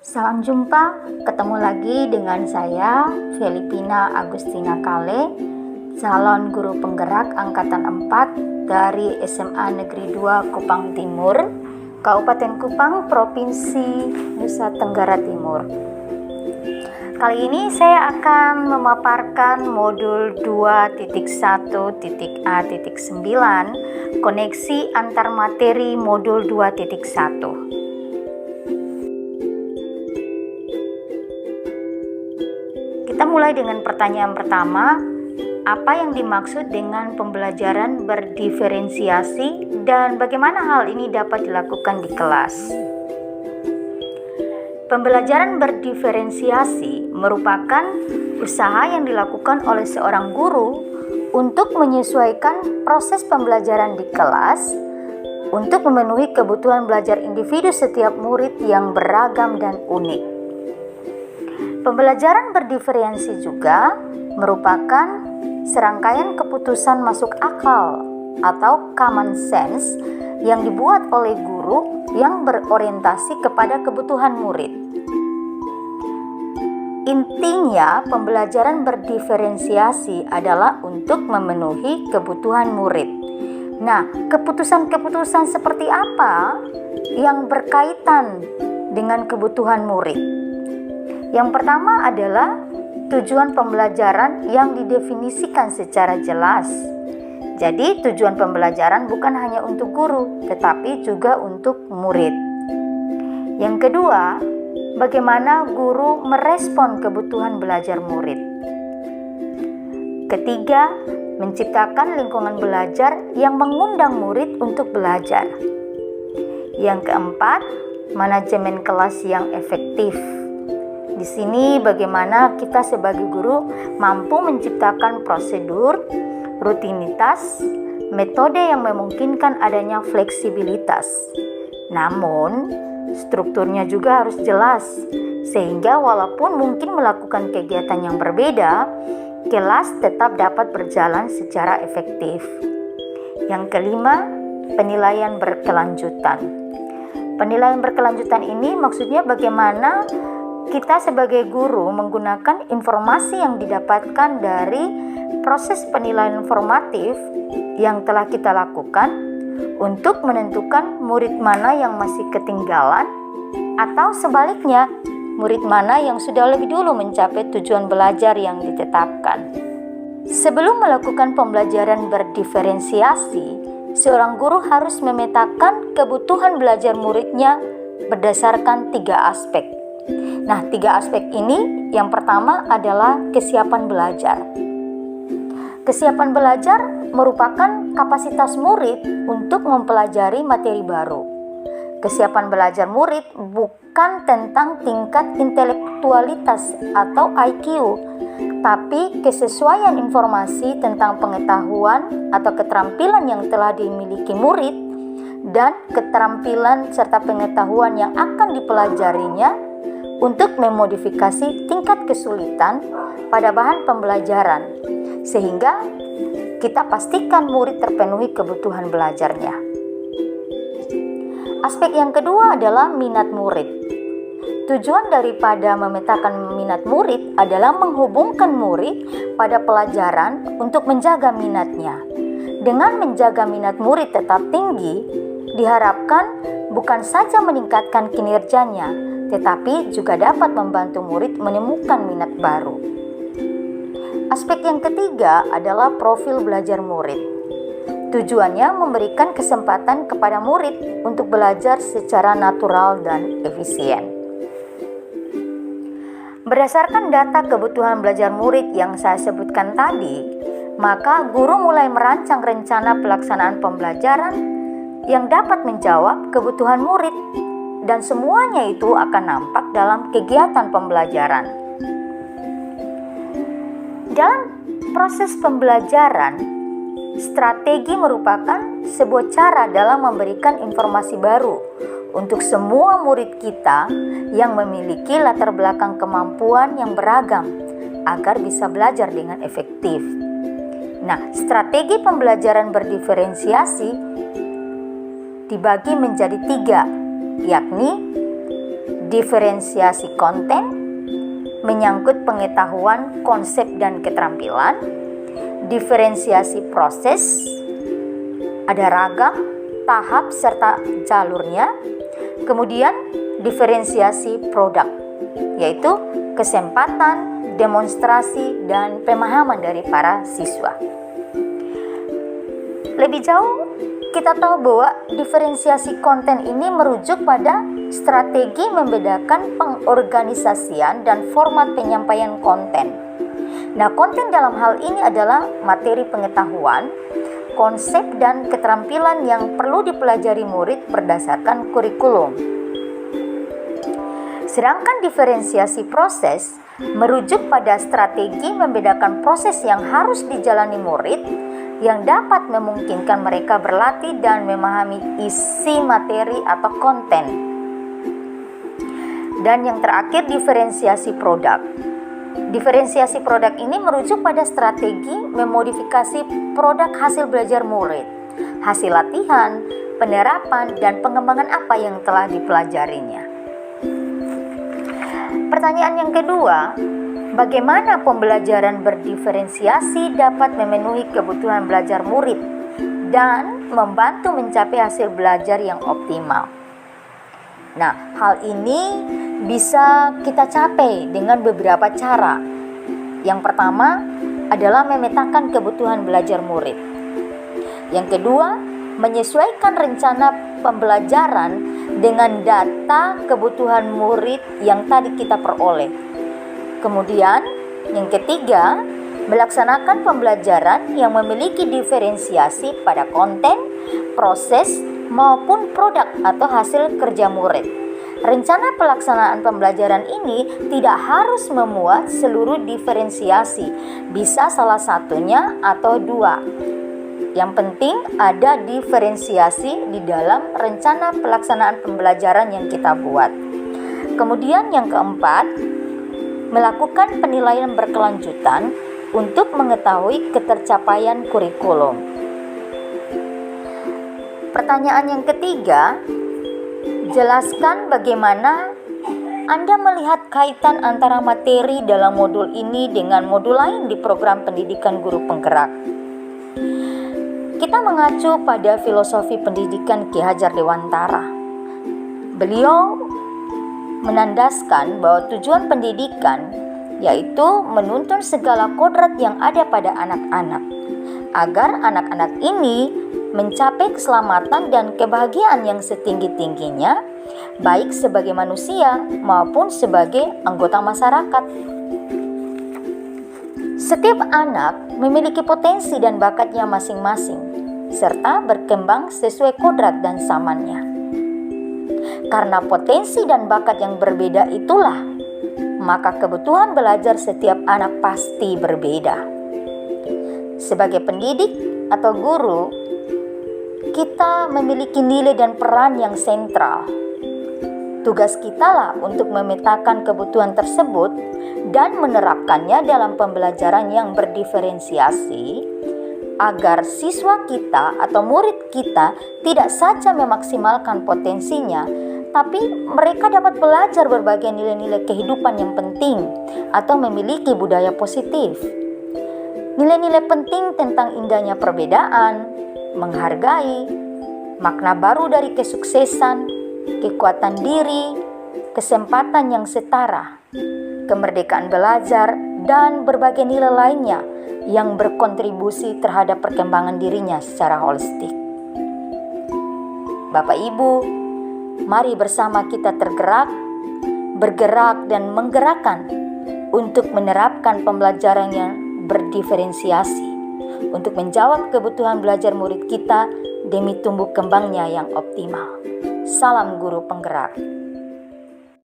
Salam jumpa, ketemu lagi dengan saya Filipina Agustina Kale, calon guru penggerak angkatan 4 dari SMA Negeri 2 Kupang Timur, Kabupaten Kupang, Provinsi Nusa Tenggara Timur. Kali ini saya akan memaparkan modul 2.1.A.9, koneksi antar materi modul 2.1. Kita mulai dengan pertanyaan pertama, apa yang dimaksud dengan pembelajaran berdiferensiasi dan bagaimana hal ini dapat dilakukan di kelas? Pembelajaran berdiferensiasi merupakan usaha yang dilakukan oleh seorang guru untuk menyesuaikan proses pembelajaran di kelas untuk memenuhi kebutuhan belajar individu setiap murid yang beragam dan unik. Pembelajaran berdiferensiasi juga merupakan serangkaian keputusan masuk akal atau common sense yang dibuat oleh guru yang berorientasi kepada kebutuhan murid. Intinya, pembelajaran berdiferensiasi adalah untuk memenuhi kebutuhan murid. Nah, keputusan-keputusan seperti apa yang berkaitan dengan kebutuhan murid? Yang pertama adalah tujuan pembelajaran yang didefinisikan secara jelas. Jadi tujuan pembelajaran bukan hanya untuk guru, tetapi juga untuk murid. Yang kedua, bagaimana guru merespon kebutuhan belajar murid. Ketiga, menciptakan lingkungan belajar yang mengundang murid untuk belajar. Yang keempat, manajemen kelas yang efektif. Di sini bagaimana kita sebagai guru mampu menciptakan prosedur, rutinitas, metode yang memungkinkan adanya fleksibilitas. Namun, strukturnya juga harus jelas, sehingga walaupun mungkin melakukan kegiatan yang berbeda, kelas tetap dapat berjalan secara efektif. Yang kelima, penilaian berkelanjutan. Penilaian berkelanjutan ini maksudnya bagaimana kita sebagai guru menggunakan informasi yang didapatkan dari proses penilaian formatif yang telah kita lakukan untuk menentukan murid mana yang masih ketinggalan atau sebaliknya, murid mana yang sudah lebih dulu mencapai tujuan belajar yang ditetapkan. Sebelum melakukan pembelajaran berdiferensiasi, seorang guru harus memetakan kebutuhan belajar muridnya berdasarkan 3 aspek. Nah, 3 aspek ini yang pertama adalah kesiapan belajar. Kesiapan belajar merupakan kapasitas murid untuk mempelajari materi baru. Kesiapan belajar murid bukan tentang tingkat intelektualitas atau IQ, tapi kesesuaian informasi tentang pengetahuan atau keterampilan yang telah dimiliki murid dan keterampilan serta pengetahuan yang akan dipelajarinya untuk memodifikasi tingkat kesulitan pada bahan pembelajaran, sehingga kita pastikan murid terpenuhi kebutuhan belajarnya. Aspek yang kedua adalah minat murid. Tujuan daripada memetakan minat murid adalah menghubungkan murid pada pelajaran untuk menjaga minatnya. Dengan menjaga minat murid tetap tinggi, diharapkan bukan saja meningkatkan kinerjanya, tetapi juga dapat membantu murid menemukan minat baru. Aspek yang ketiga adalah profil belajar murid. Tujuannya memberikan kesempatan kepada murid untuk belajar secara natural dan efisien. Berdasarkan data kebutuhan belajar murid yang saya sebutkan tadi, maka guru mulai merancang rencana pelaksanaan pembelajaran yang dapat menjawab kebutuhan murid, dan semuanya itu akan nampak dalam kegiatan pembelajaran. Dalam proses pembelajaran, strategi merupakan sebuah cara dalam memberikan informasi baru untuk semua murid kita yang memiliki latar belakang kemampuan yang beragam agar bisa belajar dengan efektif. Nah, strategi pembelajaran berdiferensiasi dibagi menjadi 3, yakni Diferensiasi konten menyangkut pengetahuan, konsep, dan keterampilan. Diferensiasi proses, ada ragam, tahap, serta jalurnya. Kemudian diferensiasi produk, yaitu kesempatan, demonstrasi, dan pemahaman dari para siswa. Lebih jauh, kita tahu bahwa diferensiasi konten ini merujuk pada strategi membedakan pengorganisasian dan format penyampaian konten. Nah, konten dalam hal ini adalah materi pengetahuan, konsep, dan keterampilan yang perlu dipelajari murid berdasarkan kurikulum. Sedangkan diferensiasi proses merujuk pada strategi membedakan proses yang harus dijalani murid yang dapat memungkinkan mereka berlatih dan memahami isi materi atau konten. Dan yang terakhir, diferensiasi produk. Diferensiasi produk ini merujuk pada strategi memodifikasi produk hasil belajar murid, hasil latihan, penerapan, dan pengembangan apa yang telah dipelajarinya. Pertanyaan yang kedua, bagaimana pembelajaran berdiferensiasi dapat memenuhi kebutuhan belajar murid dan membantu mencapai hasil belajar yang optimal? Nah, hal ini bisa kita capai dengan beberapa cara. Yang pertama adalah memetakan kebutuhan belajar murid. Yang kedua, menyesuaikan rencana pembelajaran dengan data kebutuhan murid yang tadi kita peroleh. Kemudian, yang ketiga, melaksanakan pembelajaran yang memiliki diferensiasi pada konten, proses, maupun produk atau hasil kerja murid. Rencana pelaksanaan pembelajaran ini tidak harus memuat seluruh diferensiasi, bisa salah satunya atau dua. Yang penting ada diferensiasi di dalam rencana pelaksanaan pembelajaran yang kita buat. Kemudian yang keempat, melakukan penilaian berkelanjutan untuk mengetahui ketercapaian kurikulum. Pertanyaan yang ketiga, jelaskan bagaimana Anda melihat kaitan antara materi dalam modul ini dengan modul lain di program pendidikan guru penggerak. Kita mengacu pada filosofi pendidikan Ki Hajar Dewantara. Beliau menandaskan bahwa tujuan pendidikan yaitu menuntun segala kodrat yang ada pada anak-anak, agar anak-anak ini mencapai keselamatan dan kebahagiaan yang setinggi-tingginya, baik sebagai manusia maupun sebagai anggota masyarakat. Setiap anak memiliki potensi dan bakatnya masing-masing, serta berkembang sesuai kodrat dan zamannya. Karena potensi dan bakat yang berbeda itulah, maka kebutuhan belajar setiap anak pasti berbeda. Sebagai pendidik atau guru, kita memiliki nilai dan peran yang sentral. Tugas kita lah untuk memetakan kebutuhan tersebut dan menerapkannya dalam pembelajaran yang berdiferensiasi, agar siswa kita atau murid kita tidak saja memaksimalkan potensinya, tapi mereka dapat belajar berbagai nilai-nilai kehidupan yang penting atau memiliki budaya positif. Nilai-nilai penting tentang indahnya perbedaan, menghargai, makna baru dari kesuksesan, kekuatan diri, kesempatan yang setara, kemerdekaan belajar, dan berbagai nilai lainnya yang berkontribusi terhadap perkembangan dirinya secara holistik. Bapak Ibu, mari bersama kita bergerak dan menggerakkan untuk menerapkan pembelajaran yang berdiferensiasi untuk menjawab kebutuhan belajar murid kita demi tumbuh kembangnya yang optimal. Salam guru penggerak.